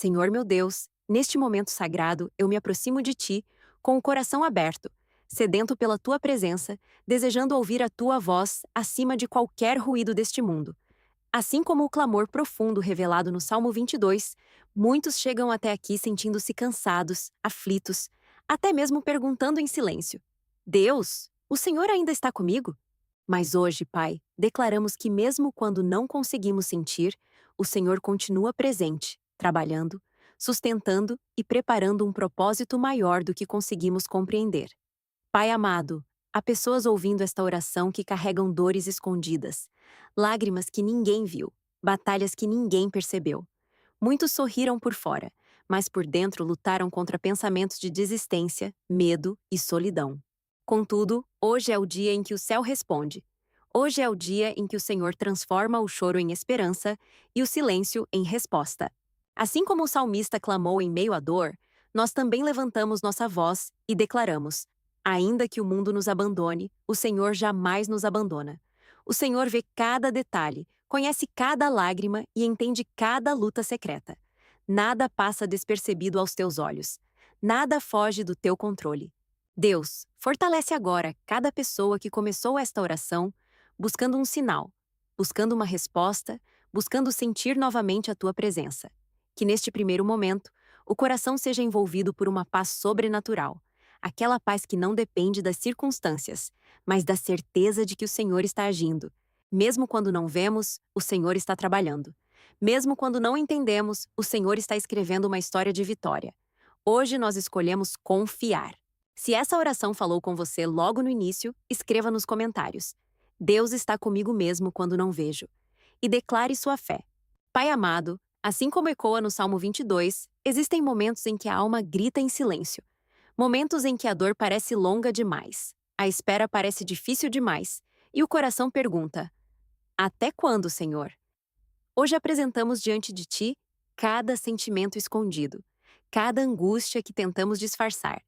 Senhor meu Deus, neste momento sagrado eu me aproximo de ti, com o coração aberto, sedento pela tua presença, desejando ouvir a tua voz acima de qualquer ruído deste mundo. Assim como o clamor profundo revelado no Salmo 22, muitos chegam até aqui sentindo-se cansados, aflitos, até mesmo perguntando em silêncio: Deus, o Senhor ainda está comigo? Mas hoje, Pai, declaramos que mesmo quando não conseguimos sentir, o Senhor continua presente, trabalhando, sustentando e preparando um propósito maior do que conseguimos compreender. Pai amado, há pessoas ouvindo esta oração que carregam dores escondidas, lágrimas que ninguém viu, batalhas que ninguém percebeu. Muitos sorriram por fora, mas por dentro lutaram contra pensamentos de desistência, medo e solidão. Contudo, hoje é o dia em que o céu responde. Hoje é o dia em que o Senhor transforma o choro em esperança e o silêncio em resposta. Assim como o salmista clamou em meio à dor, nós também levantamos nossa voz e declaramos: ainda que o mundo nos abandone, o Senhor jamais nos abandona. O Senhor vê cada detalhe, conhece cada lágrima e entende cada luta secreta. Nada passa despercebido aos teus olhos. Nada foge do teu controle. Deus, fortalece agora cada pessoa que começou esta oração buscando um sinal, buscando uma resposta, buscando sentir novamente a tua presença. Que neste primeiro momento, o coração seja envolvido por uma paz sobrenatural, aquela paz que não depende das circunstâncias, mas da certeza de que o Senhor está agindo. Mesmo quando não vemos, o Senhor está trabalhando. Mesmo quando não entendemos, o Senhor está escrevendo uma história de vitória. Hoje nós escolhemos confiar. Se essa oração falou com você logo no início, escreva nos comentários: Deus está comigo mesmo quando não vejo. E declare sua fé. Pai amado, assim como ecoa no Salmo 22, existem momentos em que a alma grita em silêncio. Momentos em que a dor parece longa demais, a espera parece difícil demais, e o coração pergunta: até quando, Senhor? Hoje apresentamos diante de Ti cada sentimento escondido, cada angústia que tentamos disfarçar,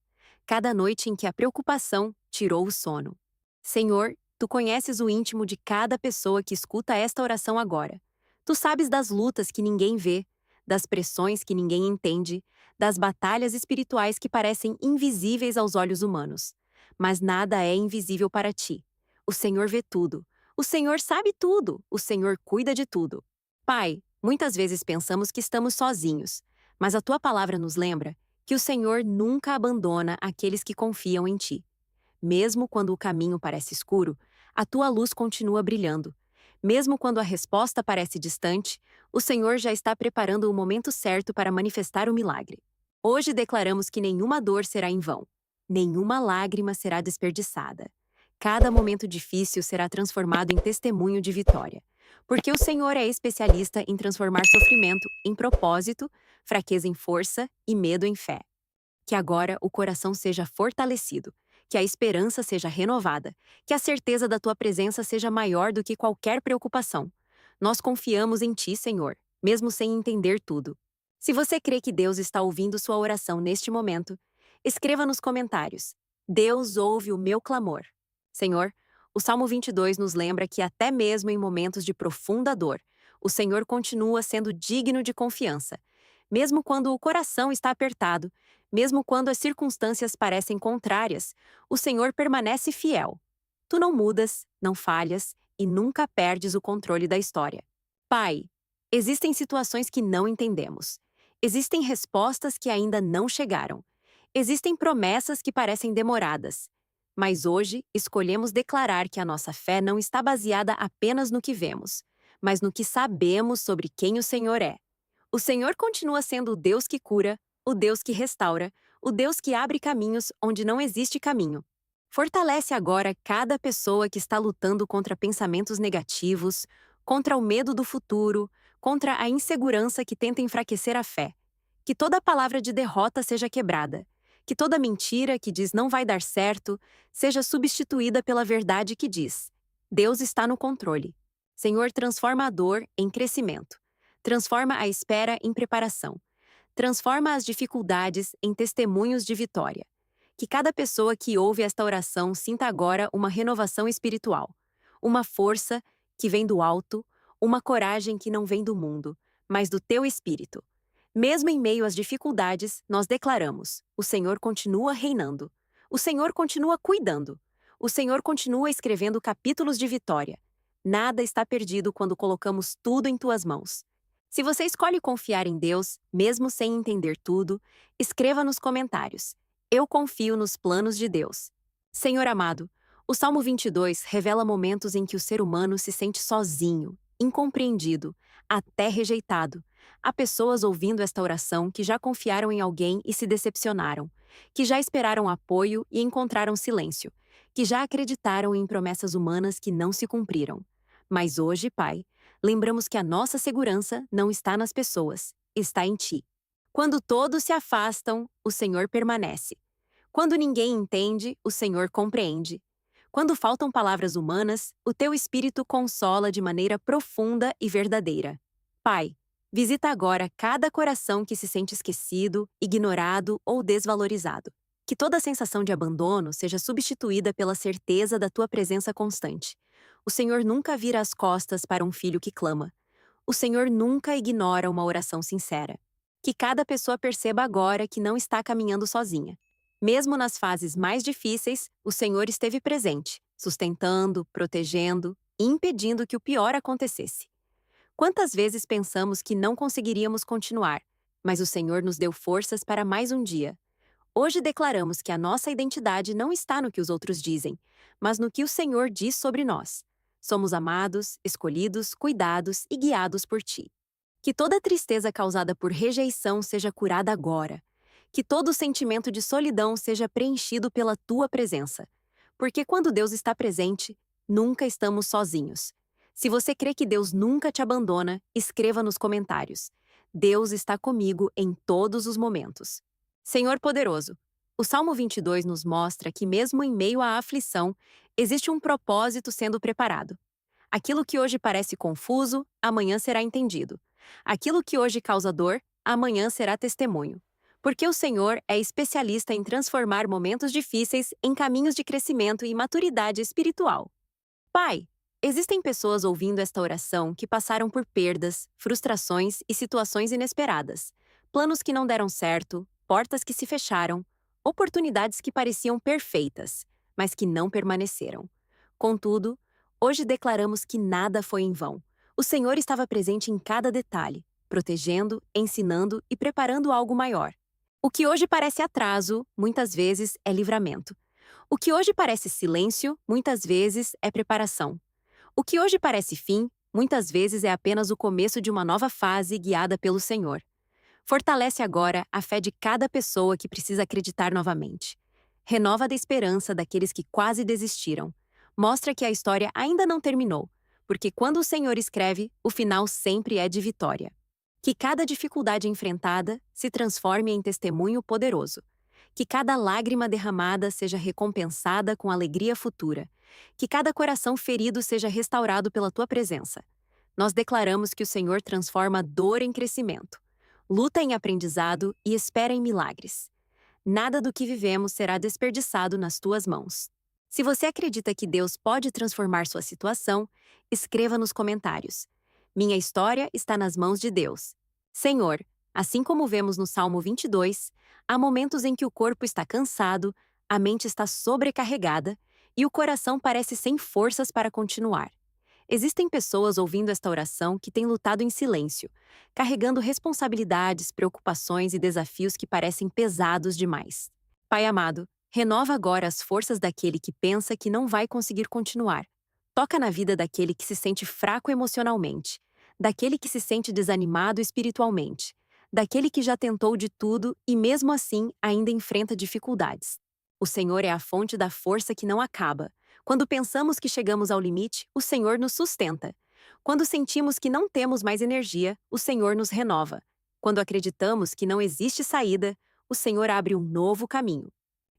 cada noite em que a preocupação tirou o sono. Senhor, Tu conheces o íntimo de cada pessoa que escuta esta oração agora. Tu sabes das lutas que ninguém vê, das pressões que ninguém entende, das batalhas espirituais que parecem invisíveis aos olhos humanos. Mas nada é invisível para Ti. O Senhor vê tudo. O Senhor sabe tudo. O Senhor cuida de tudo. Pai, muitas vezes pensamos que estamos sozinhos, mas a Tua palavra nos lembra que o Senhor nunca abandona aqueles que confiam em Ti. Mesmo quando o caminho parece escuro, a Tua luz continua brilhando. Mesmo quando a resposta parece distante, o Senhor já está preparando o momento certo para manifestar o milagre. Hoje declaramos que nenhuma dor será em vão, nenhuma lágrima será desperdiçada. Cada momento difícil será transformado em testemunho de vitória. Porque o Senhor é especialista em transformar sofrimento em propósito, fraqueza em força e medo em fé. Que agora o coração seja fortalecido, que a esperança seja renovada, que a certeza da tua presença seja maior do que qualquer preocupação. Nós confiamos em ti, Senhor, mesmo sem entender tudo. Se você crê que Deus está ouvindo sua oração neste momento, escreva nos comentários: Deus ouve o meu clamor. Senhor, o Salmo 22 nos lembra que até mesmo em momentos de profunda dor, o Senhor continua sendo digno de confiança. Mesmo quando o coração está apertado, mesmo quando as circunstâncias parecem contrárias, o Senhor permanece fiel. Tu não mudas, não falhas e nunca perdes o controle da história. Pai, existem situações que não entendemos. Existem respostas que ainda não chegaram. Existem promessas que parecem demoradas. Mas hoje escolhemos declarar que a nossa fé não está baseada apenas no que vemos, mas no que sabemos sobre quem o Senhor é. O Senhor continua sendo o Deus que cura, o Deus que restaura, o Deus que abre caminhos onde não existe caminho. Fortalece agora cada pessoa que está lutando contra pensamentos negativos, contra o medo do futuro, contra a insegurança que tenta enfraquecer a fé. Que toda palavra de derrota seja quebrada. Que toda mentira que diz não vai dar certo seja substituída pela verdade que diz: Deus está no controle. Senhor, transforma a dor em crescimento. Transforma a espera em preparação. Transforma as dificuldades em testemunhos de vitória. Que cada pessoa que ouve esta oração sinta agora uma renovação espiritual, uma força que vem do alto, uma coragem que não vem do mundo, mas do teu espírito. Mesmo em meio às dificuldades, nós declaramos: o Senhor continua reinando. O Senhor continua cuidando. O Senhor continua escrevendo capítulos de vitória. Nada está perdido quando colocamos tudo em tuas mãos. Se você escolhe confiar em Deus, mesmo sem entender tudo, escreva nos comentários: eu confio nos planos de Deus. Senhor amado, o Salmo 22 revela momentos em que o ser humano se sente sozinho, incompreendido, até rejeitado. Há pessoas ouvindo esta oração que já confiaram em alguém e se decepcionaram, que já esperaram apoio e encontraram silêncio, que já acreditaram em promessas humanas que não se cumpriram. Mas hoje, Pai, lembramos que a nossa segurança não está nas pessoas, está em Ti. Quando todos se afastam, o Senhor permanece. Quando ninguém entende, o Senhor compreende. Quando faltam palavras humanas, o Teu Espírito consola de maneira profunda e verdadeira. Pai, visita agora cada coração que se sente esquecido, ignorado ou desvalorizado. Que toda sensação de abandono seja substituída pela certeza da Tua presença constante. O Senhor nunca vira as costas para um filho que clama. O Senhor nunca ignora uma oração sincera. Que cada pessoa perceba agora que não está caminhando sozinha. Mesmo nas fases mais difíceis, o Senhor esteve presente, sustentando, protegendo e impedindo que o pior acontecesse. Quantas vezes pensamos que não conseguiríamos continuar, mas o Senhor nos deu forças para mais um dia. Hoje declaramos que a nossa identidade não está no que os outros dizem, mas no que o Senhor diz sobre nós. Somos amados, escolhidos, cuidados e guiados por Ti. Que toda tristeza causada por rejeição seja curada agora. Que todo sentimento de solidão seja preenchido pela Tua presença. Porque quando Deus está presente, nunca estamos sozinhos. Se você crê que Deus nunca te abandona, escreva nos comentários: Deus está comigo em todos os momentos. Senhor poderoso, o Salmo 22 nos mostra que mesmo em meio à aflição, existe um propósito sendo preparado. Aquilo que hoje parece confuso, amanhã será entendido. Aquilo que hoje causa dor, amanhã será testemunho. Porque o Senhor é especialista em transformar momentos difíceis em caminhos de crescimento e maturidade espiritual. Pai, existem pessoas ouvindo esta oração que passaram por perdas, frustrações e situações inesperadas. Planos que não deram certo, portas que se fecharam, oportunidades que pareciam perfeitas, mas que não permaneceram. Contudo, hoje declaramos que nada foi em vão. O Senhor estava presente em cada detalhe, protegendo, ensinando e preparando algo maior. O que hoje parece atraso, muitas vezes é livramento. O que hoje parece silêncio, muitas vezes é preparação. O que hoje parece fim, muitas vezes é apenas o começo de uma nova fase guiada pelo Senhor. Fortalece agora a fé de cada pessoa que precisa acreditar novamente. Renova a esperança daqueles que quase desistiram. Mostra que a história ainda não terminou, porque quando o Senhor escreve, o final sempre é de vitória. Que cada dificuldade enfrentada se transforme em testemunho poderoso. Que cada lágrima derramada seja recompensada com alegria futura. Que cada coração ferido seja restaurado pela Tua presença. Nós declaramos que o Senhor transforma dor em crescimento, luta em aprendizado e espera em milagres. Nada do que vivemos será desperdiçado nas Tuas mãos. Se você acredita que Deus pode transformar sua situação, escreva nos comentários: minha história está nas mãos de Deus. Senhor, assim como vemos no Salmo 22, há momentos em que o corpo está cansado, a mente está sobrecarregada e o coração parece sem forças para continuar. Existem pessoas ouvindo esta oração que têm lutado em silêncio, carregando responsabilidades, preocupações e desafios que parecem pesados demais. Pai amado, renova agora as forças daquele que pensa que não vai conseguir continuar. Toca na vida daquele que se sente fraco emocionalmente, daquele que se sente desanimado espiritualmente, daquele que já tentou de tudo e mesmo assim ainda enfrenta dificuldades. O Senhor é a fonte da força que não acaba. Quando pensamos que chegamos ao limite, o Senhor nos sustenta. Quando sentimos que não temos mais energia, o Senhor nos renova. Quando acreditamos que não existe saída, o Senhor abre um novo caminho.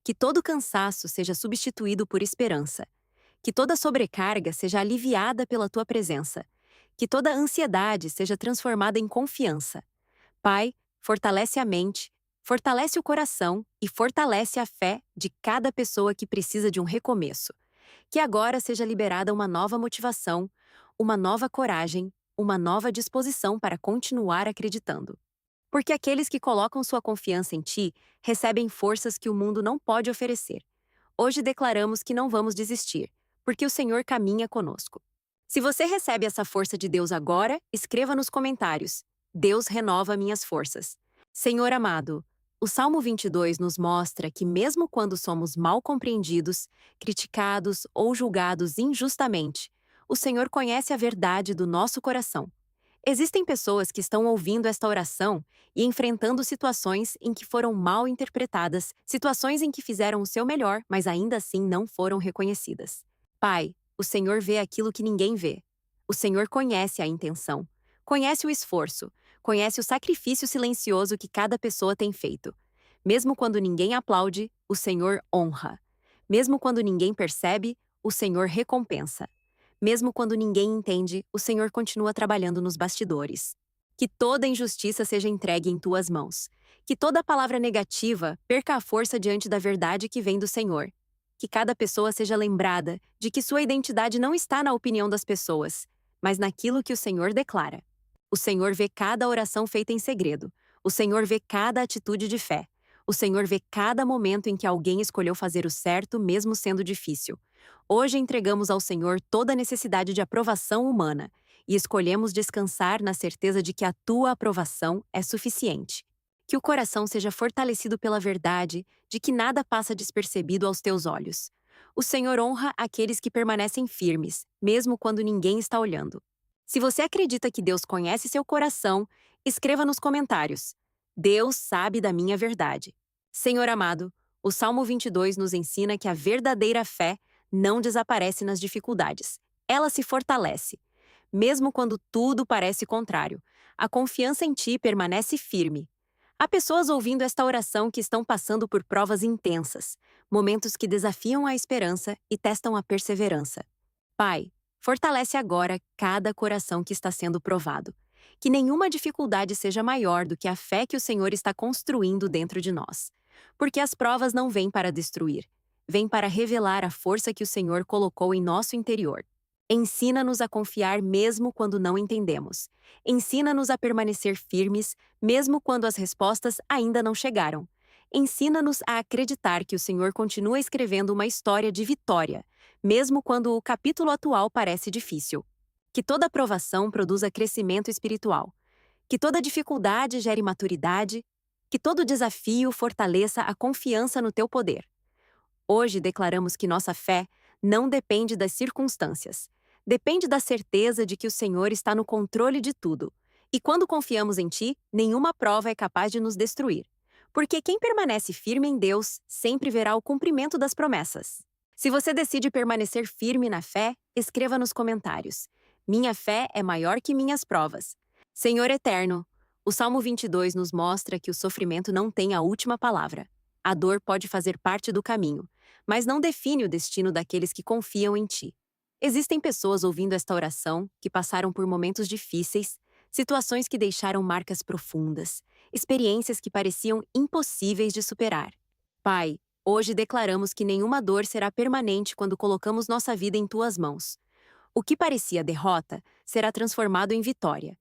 Que todo cansaço seja substituído por esperança. Que toda sobrecarga seja aliviada pela Tua presença. Que toda ansiedade seja transformada em confiança. Pai, fortalece a mente, fortalece o coração e fortalece a fé de cada pessoa que precisa de um recomeço. Que agora seja liberada uma nova motivação, uma nova coragem, uma nova disposição para continuar acreditando. Porque aqueles que colocam sua confiança em ti recebem forças que o mundo não pode oferecer. Hoje declaramos que não vamos desistir, porque o Senhor caminha conosco. Se você recebe essa força de Deus agora, escreva nos comentários: Deus renova minhas forças. Senhor amado, o Salmo 22 nos mostra que, mesmo quando somos mal compreendidos, criticados ou julgados injustamente, o Senhor conhece a verdade do nosso coração. Existem pessoas que estão ouvindo esta oração e enfrentando situações em que foram mal interpretadas, situações em que fizeram o seu melhor, mas ainda assim não foram reconhecidas. Pai, o Senhor vê aquilo que ninguém vê. O Senhor conhece a intenção, conhece o esforço, conhece o sacrifício silencioso que cada pessoa tem feito. Mesmo quando ninguém aplaude, o Senhor honra. Mesmo quando ninguém percebe, o Senhor recompensa. Mesmo quando ninguém entende, o Senhor continua trabalhando nos bastidores. Que toda injustiça seja entregue em tuas mãos. Que toda palavra negativa perca a força diante da verdade que vem do Senhor. Que cada pessoa seja lembrada de que sua identidade não está na opinião das pessoas, mas naquilo que o Senhor declara. O Senhor vê cada oração feita em segredo. O Senhor vê cada atitude de fé. O Senhor vê cada momento em que alguém escolheu fazer o certo, mesmo sendo difícil. Hoje entregamos ao Senhor toda a necessidade de aprovação humana e escolhemos descansar na certeza de que a tua aprovação é suficiente. Que o coração seja fortalecido pela verdade de que nada passa despercebido aos teus olhos. O Senhor honra aqueles que permanecem firmes, mesmo quando ninguém está olhando. Se você acredita que Deus conhece seu coração, escreva nos comentários: Deus sabe da minha verdade. Senhor amado, o Salmo 22 nos ensina que a verdadeira fé não desaparece nas dificuldades. Ela se fortalece. Mesmo quando tudo parece contrário, a confiança em ti permanece firme. Há pessoas ouvindo esta oração que estão passando por provas intensas, momentos que desafiam a esperança e testam a perseverança. Pai, fortalece agora cada coração que está sendo provado. Que nenhuma dificuldade seja maior do que a fé que o Senhor está construindo dentro de nós. Porque as provas não vêm para destruir, vêm para revelar a força que o Senhor colocou em nosso interior. Ensina-nos a confiar mesmo quando não entendemos. Ensina-nos a permanecer firmes, mesmo quando as respostas ainda não chegaram. Ensina-nos a acreditar que o Senhor continua escrevendo uma história de vitória, mesmo quando o capítulo atual parece difícil. Que toda provação produza crescimento espiritual. Que toda dificuldade gere maturidade. Que todo desafio fortaleça a confiança no teu poder. Hoje declaramos que nossa fé não depende das circunstâncias. Depende da certeza de que o Senhor está no controle de tudo. E quando confiamos em Ti, nenhuma prova é capaz de nos destruir. Porque quem permanece firme em Deus sempre verá o cumprimento das promessas. Se você decide permanecer firme na fé, escreva nos comentários: Minha fé é maior que minhas provas. Senhor eterno, o Salmo 22 nos mostra que o sofrimento não tem a última palavra. A dor pode fazer parte do caminho, mas não define o destino daqueles que confiam em Ti. Existem pessoas ouvindo esta oração que passaram por momentos difíceis, situações que deixaram marcas profundas, experiências que pareciam impossíveis de superar. Pai, hoje declaramos que nenhuma dor será permanente quando colocamos nossa vida em Tuas mãos. O que parecia derrota será transformado em vitória.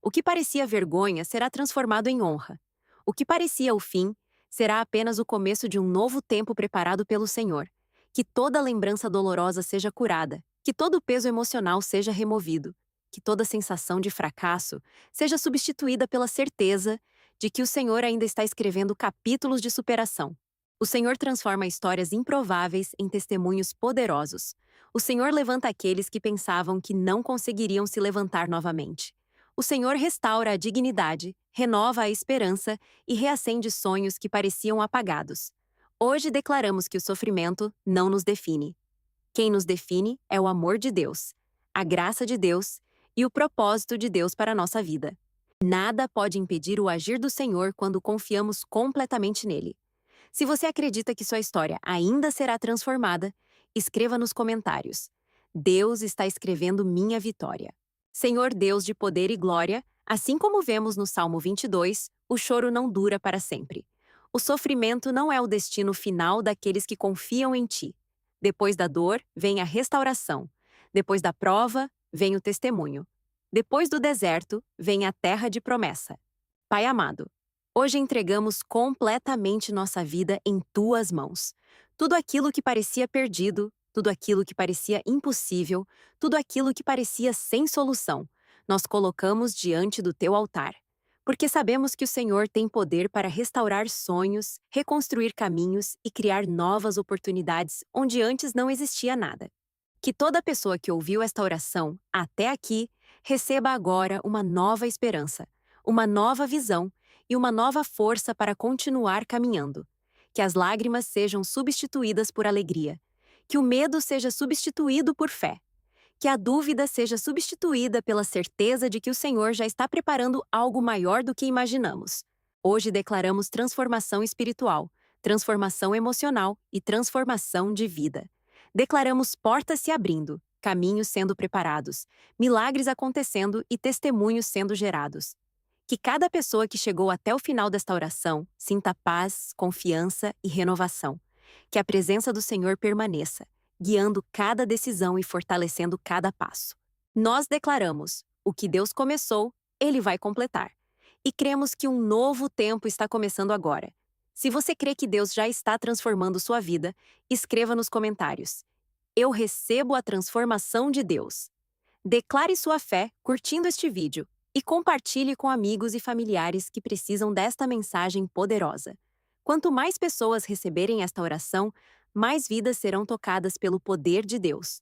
O que parecia vergonha será transformado em honra. O que parecia o fim será apenas o começo de um novo tempo preparado pelo Senhor. Que toda lembrança dolorosa seja curada, que todo peso emocional seja removido, que toda sensação de fracasso seja substituída pela certeza de que o Senhor ainda está escrevendo capítulos de superação. O Senhor transforma histórias improváveis em testemunhos poderosos. O Senhor levanta aqueles que pensavam que não conseguiriam se levantar novamente. O Senhor restaura a dignidade, renova a esperança e reacende sonhos que pareciam apagados. Hoje declaramos que o sofrimento não nos define. Quem nos define é o amor de Deus, a graça de Deus e o propósito de Deus para a nossa vida. Nada pode impedir o agir do Senhor quando confiamos completamente nele. Se você acredita que sua história ainda será transformada, escreva nos comentários: Deus está escrevendo minha vitória. Senhor Deus de poder e glória, assim como vemos no Salmo 22, o choro não dura para sempre. O sofrimento não é o destino final daqueles que confiam em Ti. Depois da dor, vem a restauração. Depois da prova, vem o testemunho. Depois do deserto, vem a terra de promessa. Pai amado, Hoje entregamos completamente nossa vida em tuas mãos. Tudo aquilo que parecia perdido, tudo aquilo que parecia impossível, tudo aquilo que parecia sem solução, nós colocamos diante do teu altar. Porque sabemos que o Senhor tem poder para restaurar sonhos, reconstruir caminhos e criar novas oportunidades onde antes não existia nada. Que toda pessoa que ouviu esta oração até aqui receba agora uma nova esperança, uma nova visão e uma nova força para continuar caminhando. Que as lágrimas sejam substituídas por alegria. Que o medo seja substituído por fé. Que a dúvida seja substituída pela certeza de que o Senhor já está preparando algo maior do que imaginamos. Hoje declaramos transformação espiritual, transformação emocional e transformação de vida. Declaramos portas se abrindo, caminhos sendo preparados, milagres acontecendo e testemunhos sendo gerados. Que cada pessoa que chegou até o final desta oração sinta paz, confiança e renovação. Que a presença do Senhor permaneça, guiando cada decisão e fortalecendo cada passo. Nós declaramos: o que Deus começou, Ele vai completar. E cremos que um novo tempo está começando agora. Se você crê que Deus já está transformando sua vida, escreva nos comentários: eu recebo a transformação de Deus. Declare sua fé curtindo este vídeo e compartilhe com amigos e familiares que precisam desta mensagem poderosa. Quanto mais pessoas receberem esta oração, mais vidas serão tocadas pelo poder de Deus.